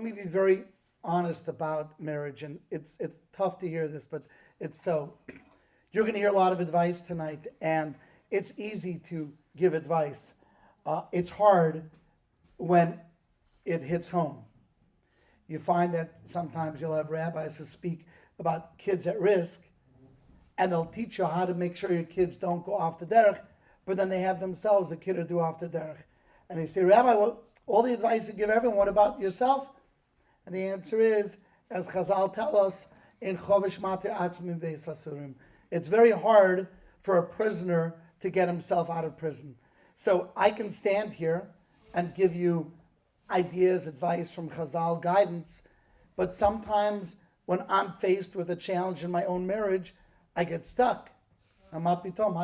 me be very honest about marriage, and it's tough to hear this, but it's so. You're going to hear a lot of advice tonight, and it's easy to give advice. It's hard when it hits home. You find that sometimes you'll have rabbis who speak about kids at risk, and they'll teach you how to make sure your kids don't go off the derech, but then they have themselves a kid or do off the derech. And they say, Rabbi, well, all the advice you give everyone, what about yourself? And the answer is, as Chazal tell us, in Chovish Matir Atzmim Beis Hasurim, it's very hard for a prisoner to get himself out of prison. So I can stand here and give you ideas, advice from Chazal, guidance, but sometimes when I'm faced with a challenge in my own marriage, I get stuck. How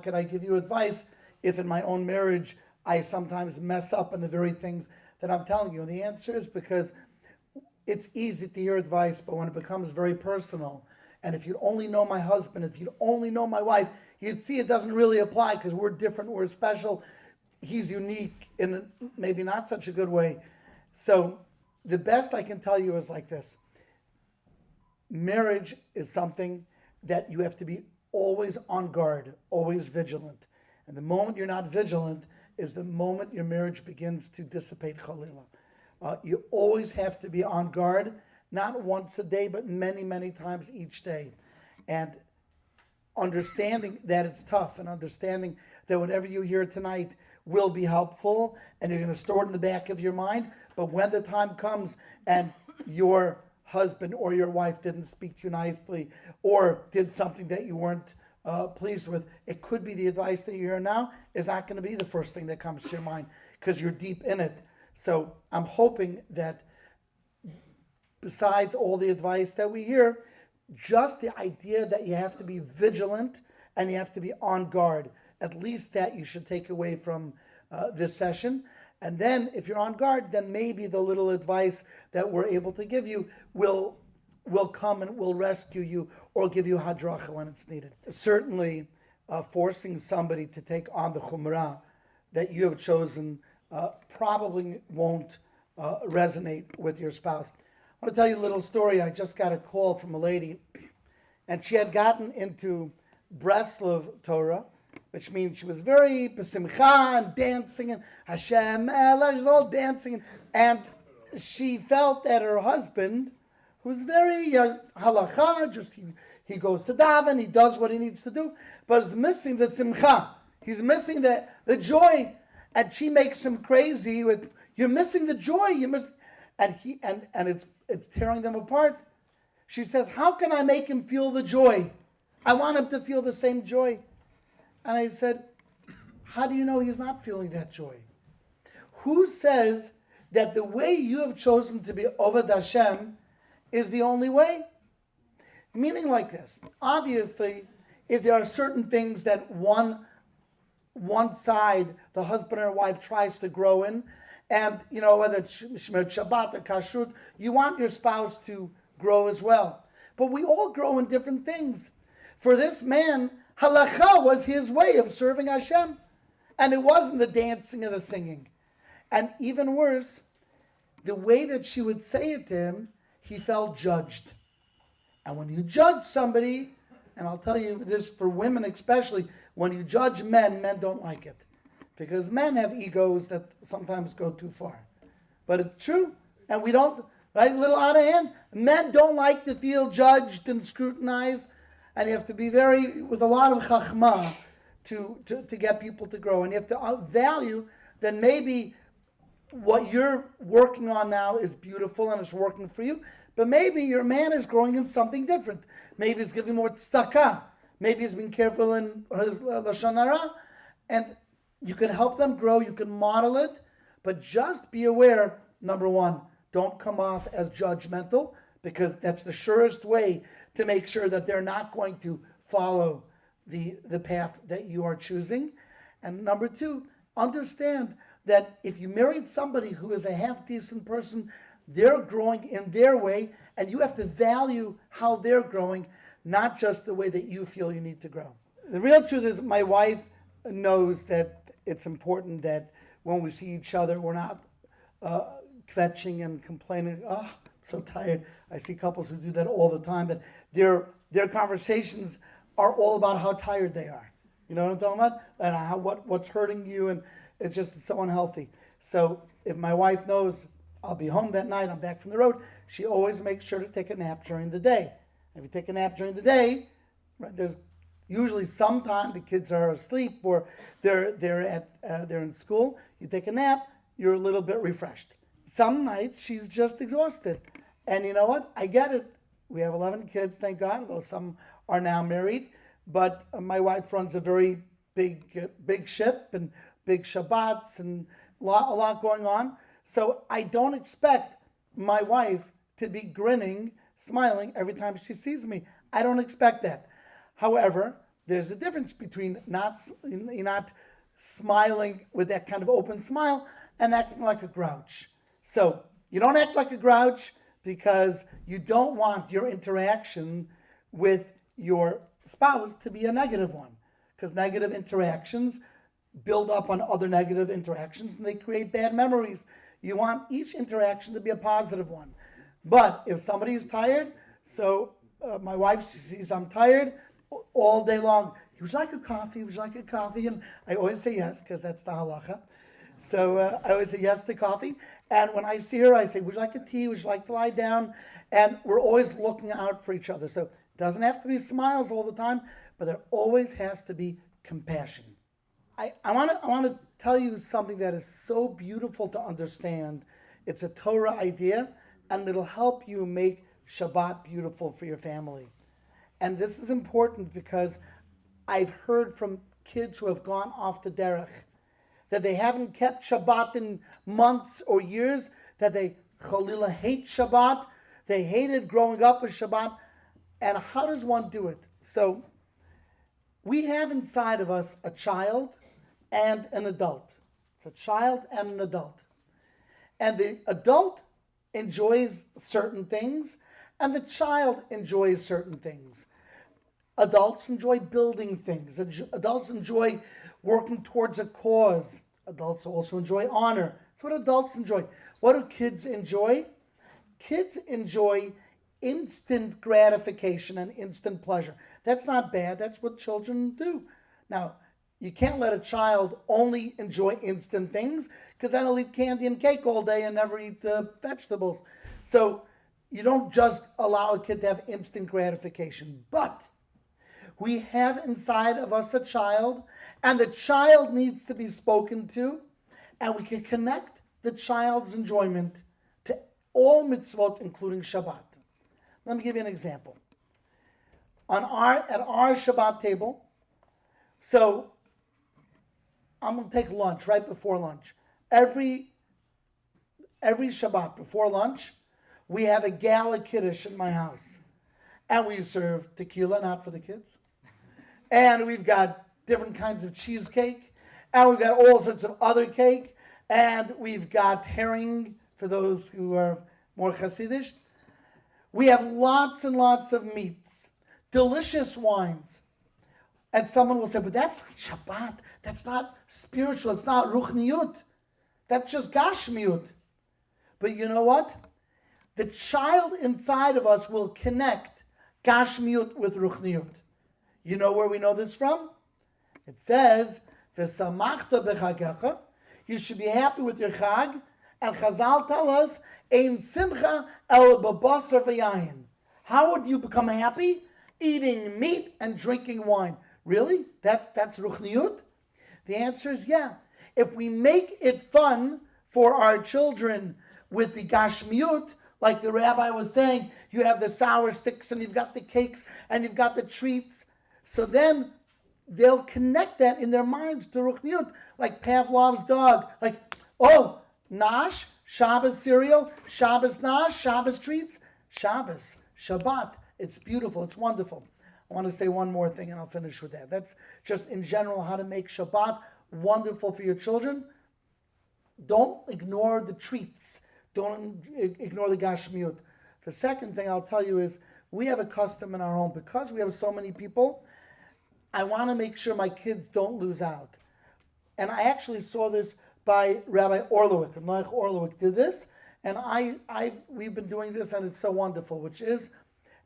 can I give you advice if in my own marriage I sometimes mess up in the very things that I'm telling you? And the answer is because it's easy to hear advice, but when it becomes very personal, and if you'd only know my husband, if you'd only know my wife, you'd see it doesn't really apply because we're different, we're special. He's unique in a maybe not such a good way. So the best I can tell you is like this. Marriage is something that you have to be always on guard, always vigilant. And the moment you're not vigilant is the moment your marriage begins to dissipate, Chalila. You always have to be on guard, not once a day, but many, many times each day. And understanding that it's tough and understanding that whatever you hear tonight will be helpful and you're going to store it in the back of your mind. But when the time comes and your husband or your wife didn't speak to you nicely or did something that you weren't pleased with, it could be the advice that you hear now is not going to be the first thing that comes to your mind because you're deep in it. So I'm hoping that besides all the advice that we hear, just the idea that you have to be vigilant and you have to be on guard, at least that you should take away from this session. And then if you're on guard, then maybe the little advice that we're able to give you will come and will rescue you or give you hadracha when it's needed. Certainly forcing somebody to take on the chumrah that you have chosen probably won't resonate with your spouse. I want to tell you a little story. I just got a call from a lady, and she had gotten into Breslov Torah, which means she was very besimcha and dancing, and Hashem, Ela, she's all dancing. And she felt that her husband, who's very halacha, just he goes to daven, he does what he needs to do, but is missing the simcha. He's missing the joy. And she makes him crazy with, you're missing the joy, and it's tearing them apart. She says, how can I make him feel the joy? I want him to feel the same joy. And I said, how do you know he's not feeling that joy? Who says that the way you have chosen to be Oved Hashem is the only way? Meaning like this. Obviously, if there are certain things that one side, the husband or wife, tries to grow in, and whether it's Shemir Shabbat or Kashrut, you want your spouse to grow as well. But we all grow in different things. For this man, halacha was his way of serving Hashem, and it wasn't the dancing or the singing. And even worse, the way that she would say it to him, he felt judged. And when you judge somebody, and I'll tell you this for women especially, when you judge men, men don't like it. Because men have egos that sometimes go too far. But it's true. And we don't, right, a little out of hand. Men don't like to feel judged and scrutinized. And you have to be with a lot of chachma to get people to grow. And you have to value that maybe what you're working on now is beautiful and it's working for you. But maybe your man is growing in something different. Maybe he's giving more tzedakah. Maybe he's being careful in his lashon hara, and you can help them grow. You can model it, but just be aware. Number one, don't come off as judgmental because that's the surest way to make sure that they're not going to follow the path that you are choosing. And number two, understand that if you married somebody who is a half-decent person, they're growing in their way, and you have to value how they're growing, not just the way that you feel you need to grow. The real truth is my wife knows that it's important that when we see each other, we're not kvetching and complaining, oh, I'm so tired. I see couples who do that all the time, that their conversations are all about how tired they are. You know what I'm talking about? And what's hurting you, and it's just so unhealthy. So if my wife knows I'll be home that night, I'm back from the road, she always makes sure to take a nap during the day. If you take a nap during the day, right, there's usually sometime the kids are asleep or they're in school. You take a nap, you're a little bit refreshed. Some nights she's just exhausted, and you know what? I get it. We have 11 kids, thank God, though some are now married. But my wife runs a very big ship and big Shabbats and a lot going on. So I don't expect my wife to be grinning, smiling every time she sees me. I don't expect that. However, there's a difference between not smiling with that kind of open smile and acting like a grouch. So you don't act like a grouch because you don't want your interaction with your spouse to be a negative one, because negative interactions build up on other negative interactions and they create bad memories. You want each interaction to be a positive one. But if somebody is tired, my wife sees I'm tired all day long. Would you like a coffee? Would you like a coffee? And I always say yes, because that's the halacha. So I always say yes to coffee. And when I see her, I say, would you like a tea? Would you like to lie down? And we're always looking out for each other. So it doesn't have to be smiles all the time, but there always has to be compassion. I want to tell you something that is so beautiful to understand. It's a Torah idea, and it'll help you make Shabbat beautiful for your family. And this is important because I've heard from kids who have gone off the derech that they haven't kept Shabbat in months or years, that they chalila hate Shabbat. They hated growing up with Shabbat. And how does one do it? So we have inside of us a child and an adult. It's a child and an adult. And the adult enjoys certain things, and the child enjoys certain things. Adults enjoy building things. Adults enjoy working towards a cause. Adults also enjoy honor. That's what adults enjoy. What do kids enjoy? Kids enjoy instant gratification and instant pleasure. That's not bad. That's what children do. Now, you can't let a child only enjoy instant things, because then he'll eat candy and cake all day and never eat vegetables. So you don't just allow a kid to have instant gratification. But we have inside of us a child, and the child needs to be spoken to, and we can connect the child's enjoyment to all mitzvot, including Shabbat. Let me give you an example. At our Shabbat table, so I'm going to take lunch right before lunch. Every Shabbat before lunch, we have a gala kiddush in my house. And we serve tequila, not for the kids. And we've got different kinds of cheesecake. And we've got all sorts of other cake. And we've got herring for those who are more Hasidish. We have lots and lots of meats, delicious wines. And someone will say, but that's not Shabbat. That's not spiritual. It's not ruchniyut. That's just gashmiyut. But you know what? The child inside of us will connect gashmiyut with ruchniyut. You know where we know this from? It says, "V'samachta b'chagecha." You should be happy with your chag. And Chazal tell us, "Ein simcha el b'basar v'yayin." How would you become happy? Eating meat and drinking wine. Really? That's ruchniyut? The answer is yeah. If we make it fun for our children with the gashmiyut, like the rabbi was saying, you have the sour sticks and you've got the cakes and you've got the treats. So then they'll connect that in their minds to ruchniyut, like Pavlov's dog. Like, oh, nash, Shabbos cereal, Shabbos nash, Shabbos treats, Shabbos, Shabbat. It's beautiful. It's wonderful. I want to say one more thing and I'll finish with that. That's just in general how to make Shabbat wonderful for your children. Don't ignore the treats. Don't ignore the gashmiut. The second thing I'll tell you is we have a custom in our home. Because we have so many people, I want to make sure my kids don't lose out. And I actually saw this by Rabbi Orlowik. Rabbi Orlowik did this. and we've been doing this, and it's so wonderful, which is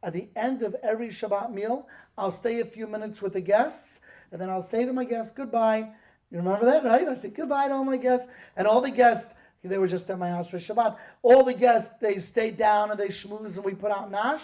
at the end of every Shabbat meal, I'll stay a few minutes with the guests, and then I'll say to my guests, goodbye. You remember that, right? I say goodbye to all my guests, and all the guests, they were just at my house for Shabbat. All the guests, they stay down and they schmooze, and we put out nash,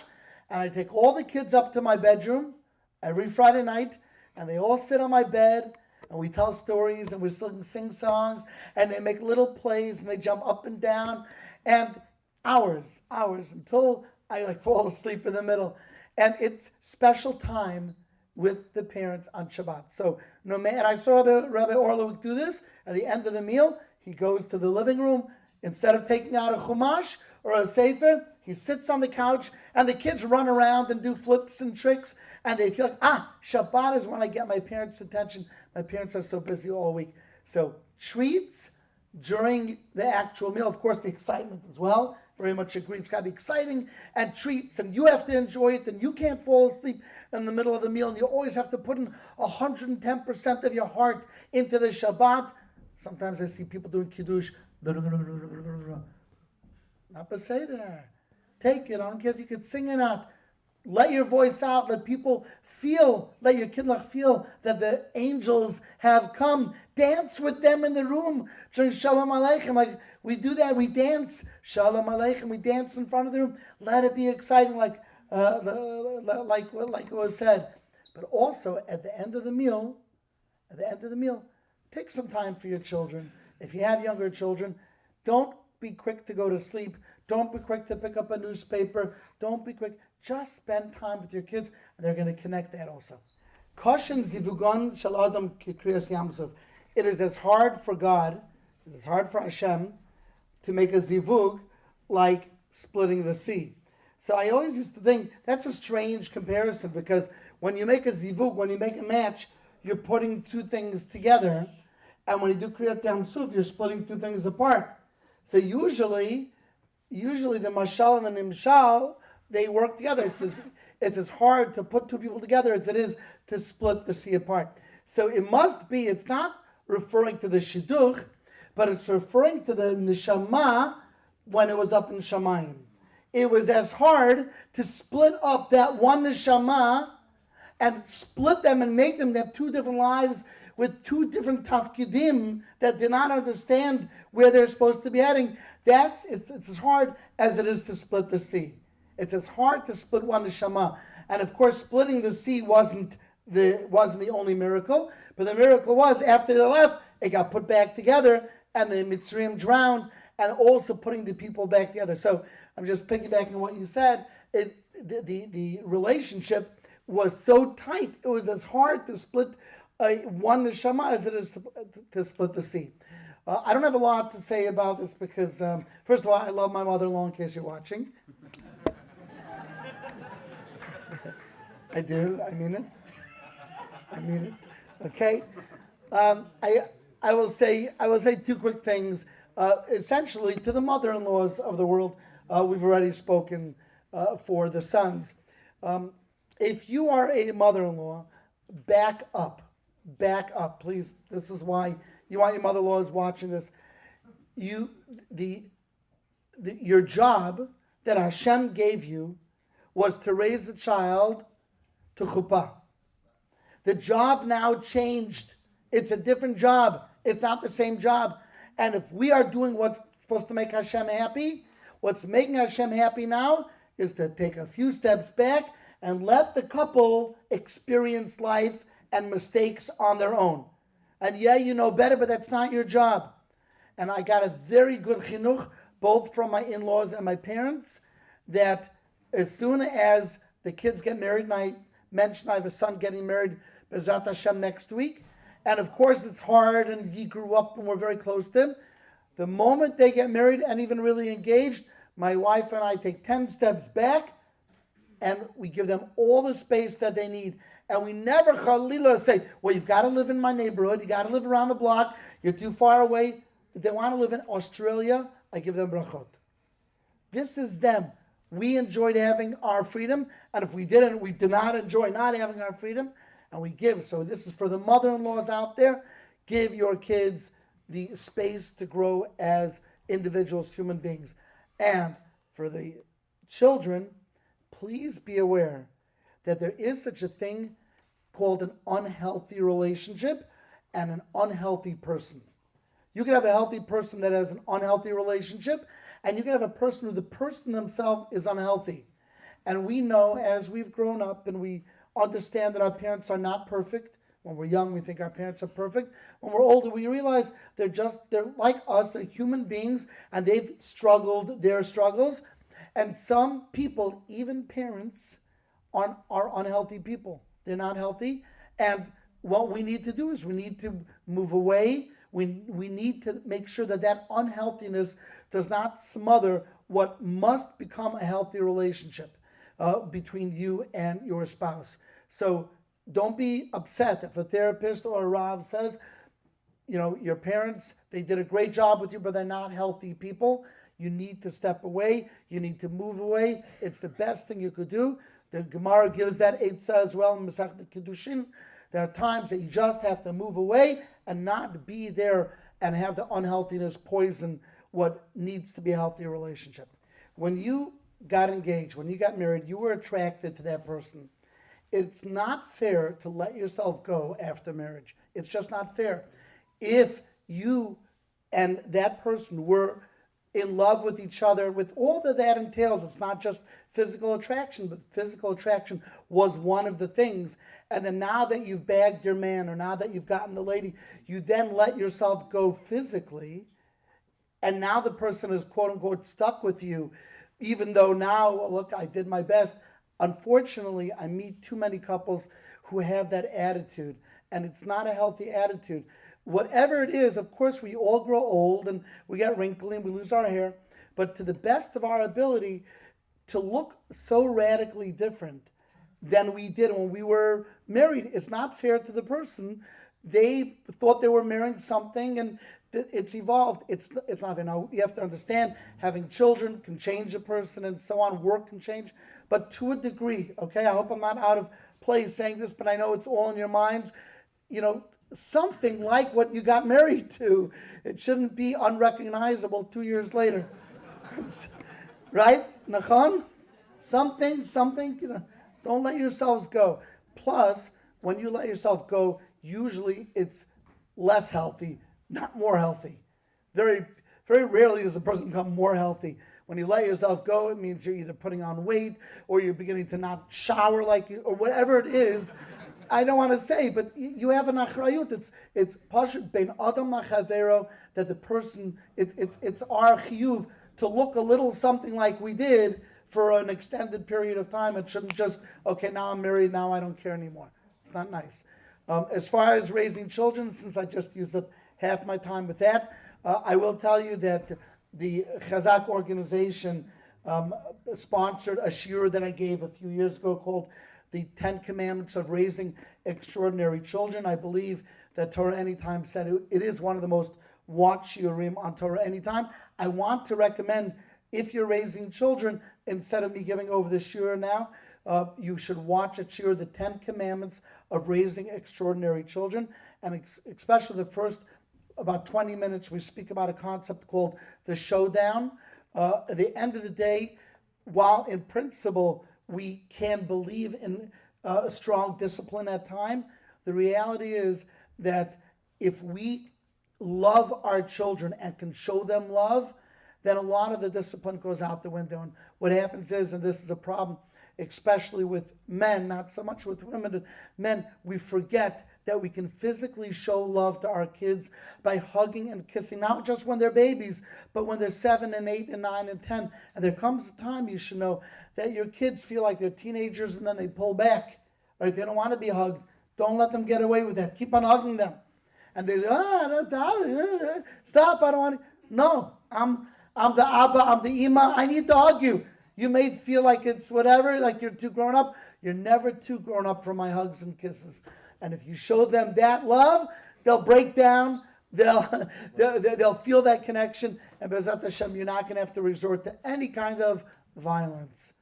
and I take all the kids up to my bedroom every Friday night, and they all sit on my bed, and we tell stories, and we sing songs, and they make little plays, and they jump up and down, and hours, until I fall asleep in the middle. And it's special time with the parents on Shabbat. So no matter, and I saw Rabbi Orlowik do this at the end of the meal. He goes to the living room. Instead of taking out a chumash or a sefer, he sits on the couch, and the kids run around and do flips and tricks, and they feel like, Shabbat is when I get my parents' attention. My parents are so busy all week. So treats during the actual meal, of course the excitement as well, very much agree, it's got to be exciting, and treats, and you have to enjoy it, and you can't fall asleep in the middle of the meal, and you always have to put in 110% of your heart into the Shabbat. Sometimes I see people doing Kiddush, not Beseder. Take it, I don't care if you could sing or not. Let your voice out. Let people feel, let your kidlach feel that the angels have come. Dance with them in the room during Shalom Aleichem. Like we do that, we dance Shalom Aleichem. We dance in front of the room. Let it be exciting, like it was said. But also at the end of the meal, take some time for your children. If you have younger children, don't be quick to go to sleep. Don't be quick to pick up a newspaper. Don't be quick. Just spend time with your kids, and they're going to connect that also. Koshen zivugon shel adam kikriyas yamsuf. It is as hard for God, it is as hard for Hashem to make a zivug like splitting the sea. So I always used to think that's a strange comparison, because when you make a zivug, when you make a match, you're putting two things together, and when you do kriyat yamsuf, you're splitting two things apart. So usually the mashal and the nimshal, they work together. It's as hard to put two people together as it is to split the sea apart. So it's not referring to the shidduch, but it's referring to the neshama when it was up in Shamayim. It was as hard to split up that one neshama and split them and make them have two different lives with two different tafkidim that did not understand where they're supposed to be heading. It's as hard as it is to split the sea. It's as hard to split one neshama. And of course, splitting the sea wasn't the only miracle, but the miracle was after they left, it got put back together, and the Mitzrayim drowned, and also putting the people back together. So I'm just piggybacking on what you said. The relationship was so tight. It was as hard to split one neshama as it is to split the sea. I don't have a lot to say about this because, first of all, I love my mother-in-law, in case you're watching. I do. I mean it. Okay. I will say two quick things. Essentially, to the mother-in-laws of the world, we've already spoken for the sons. If you are a mother-in-law, back up, please. This is why you want your mother-in-laws watching this. Your job that Hashem gave you was to raise a child to chuppah. The job now changed. It's a different job. It's not the same job. And if we are doing what's supposed to make Hashem happy, what's making Hashem happy now is to take a few steps back and let the couple experience life and mistakes on their own. And yeah, you know better, but that's not your job. And I got a very good chinuch, both from my in-laws and my parents, that as soon as the kids get married, and I mentioned I have a son getting married, Bezrat Hashem, next week, and of course it's hard, and he grew up and we're very close to him. The moment they get married and even really engaged, my wife and I take 10 steps back, and we give them all the space that they need. And we never chalila say, well, you've got to live in my neighborhood, you got to live around the block, you're too far away. If they want to live in Australia, I give them brachot. This is them. We enjoyed having our freedom, and if we didn't, we did not enjoy not having our freedom, and we give. So this is for the mother-in-laws out there. Give your kids the space to grow as individuals, human beings. And for the children, please be aware that there is such a thing called an unhealthy relationship and an unhealthy person. You can have a healthy person that has an unhealthy relationship, and you can have a person who the person themselves is unhealthy. And we know as we've grown up and we understand that our parents are not perfect. When we're young, we think our parents are perfect. When we're older, we realize they're like us, they're human beings, and they've struggled their struggles. And some people, even parents, are unhealthy people. They're not healthy. And what we need to do is we need to move away. We need to make sure that that unhealthiness does not smother what must become a healthy relationship between you and your spouse. So don't be upset if a therapist or a Rav says, your parents, they did a great job with you, but they're not healthy people. You need to step away. You need to move away. It's the best thing you could do. The Gemara gives that eitzah as well in Masechet Kiddushin. There are times that you just have to move away and not be there and have the unhealthiness poison what needs to be a healthy relationship. When you got engaged, when you got married, you were attracted to that person. It's not fair to let yourself go after marriage. It's just not fair. If you and that person were in love with each other, with all that entails, it's not just physical attraction, but physical attraction was one of the things. And then now that you've bagged your man, or now that you've gotten the lady, you then let yourself go physically, and now the person is quote unquote stuck with you, even though now, look, I did my best. Unfortunately, I meet too many couples who have that attitude, and it's not a healthy attitude. Whatever it is, of course, we all grow old and we get wrinkly and we lose our hair, but to the best of our ability to look so radically different than we did when we were married, it's not fair to the person. They thought they were marrying something, and it's evolved. It's not fair. Now, you have to understand, having children can change a person and so on. Work can change, but to a degree, okay? I hope I'm not out of place saying this, but I know it's all in your minds. Something like what you got married to. It shouldn't be unrecognizable 2 years later. Right? Nachon? Something, don't let yourselves go. Plus, when you let yourself go, usually it's less healthy, not more healthy. Very, very rarely does a person become more healthy. When you let yourself go, it means you're either putting on weight or you're beginning to not shower like you, or whatever it is. I don't want to say, but you have an achrayut. It's pashut bein adam lachavero, that the person, it's our chiyuv to look a little something like we did for an extended period of time. It shouldn't just, okay, now I'm married, now I don't care anymore. It's not nice. As far as raising children, since I just used up half my time with that, I will tell you that the Chazak organization sponsored a shiur that I gave a few years ago called The 10 Commandments of Raising Extraordinary Children. I believe that Torah Anytime said it is one of the most watched shiurim on Torah Anytime. I want to recommend, if you're raising children, instead of me giving over the shiur now, you should watch a shiur, The 10 Commandments of Raising Extraordinary Children. And especially the first about 20 minutes, we speak about a concept called the showdown. At the end of the day, while in principle we can believe in a strong discipline at time, the reality is that if we love our children and can show them love, then a lot of the discipline goes out the window. And what happens is, and this is a problem, especially with men, not so much with women, but men, we forget that we can physically show love to our kids by hugging and kissing, not just when they're babies, but when they're 7 and 8 and 9 and 10. And there comes a time, you should know, that your kids feel like they're teenagers and then they pull back. Right? They don't want to be hugged. Don't let them get away with that. Keep on hugging them. And they say, stop, I don't want to. No, I'm the Abba, I'm the Ima, I need to hug you. You may feel like it's whatever, like you're too grown up. You're never too grown up for my hugs and kisses. And if you show them that love, they'll break down, they'll feel that connection, and B'ezrat Hashem, you're not going to have to resort to any kind of violence.